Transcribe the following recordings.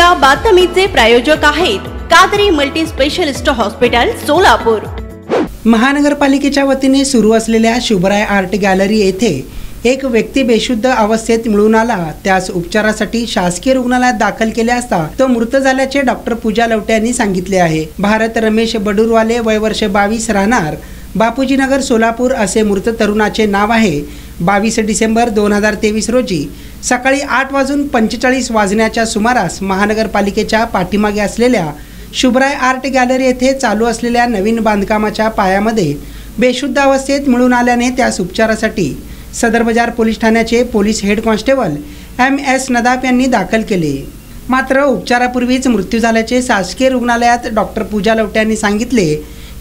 या बातमीचे प्रायोजक आहेत Qadri multi specialist hospital Solapur. महानगरपालिकेच्या वतीने सुरू असलेल्या शुभराय आर्ट गॅलरी येथे एक व्यक्ती बेशुद्ध अवस्थेत मिळून आला। त्यास उपचारासाठी शासकीय रुग्णालयात दाखल केले असता तो मृत झाल्याचे डॉक्टर पूजा लवटे यांनी सांगितले आहे। भारत रमेश बडूरवाले, वय वर्ष 22, राहणार बापूजी नगर सोलापूर असे मृत तरुणाचे नाव आहे। 22 डिसेंबर 2023 रोजी सकाळी 8:45 सुमारास महानगरपालिकेच्या पाठीमागे असलेल्या शुभराय आर्ट गॅलरी येथे चालू असलेल्या नवीन बांधकामाच्या पायामध्ये बेशुद्ध अवस्थेत मिळून आल्याने त्यास उपचारासाठी सदर बाजार पोलीस ठाण्याचे police head constable MS Nadaf यांनी दाखल केले। मात्र उपचारापूर्वीच मृत्यू झाल्याचे शासकीय रुग्णालयात डॉक्टर पूजा लवटे यांनी सांगितले।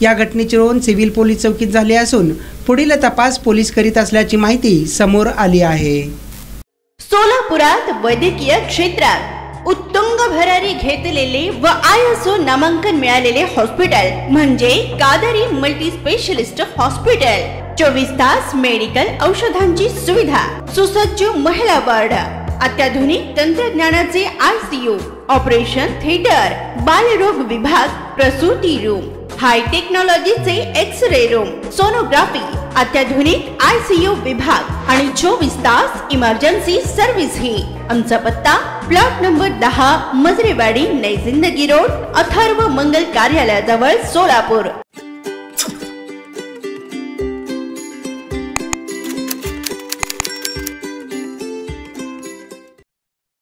या घटनेची नोंद सिव्हिल पोलीस चौकीत झाली असून पुढील तपास पोलीस करीत असल्याची माहिती समोर आली आहे। सोलापुरात वैद्यकीय क्षेत्रात उत्तुंग भरारी घेतलेले व ISO नामांकन मिळालेले हॉस्पिटल म्हणजे कादरी मल्टी स्पेशलिस्ट हॉस्पिटल। 24 तास मेडिकल औषधांची सुविधा, सुसज्ज महिला वार्ड, अत्याधुनिक तंत्रज्ञानाचे ICU, ऑपरेशन थिएटर, बालरोग विभाग, प्रसूती रूम, हाय टेक्नॉलॉजीचे एक्स-रे रूम, सोनोग्राफी, अत्याधुनिक ICU विभाग आणि 24 तास इमर्जन्सी सर्व्हिस ही। आमचा पत्ता प्लॉट नंबर 10, मजरेवाडी, नई जिंदगी रोड, अथर्व मंगल कार्यालयाजवळ, सोलापूर।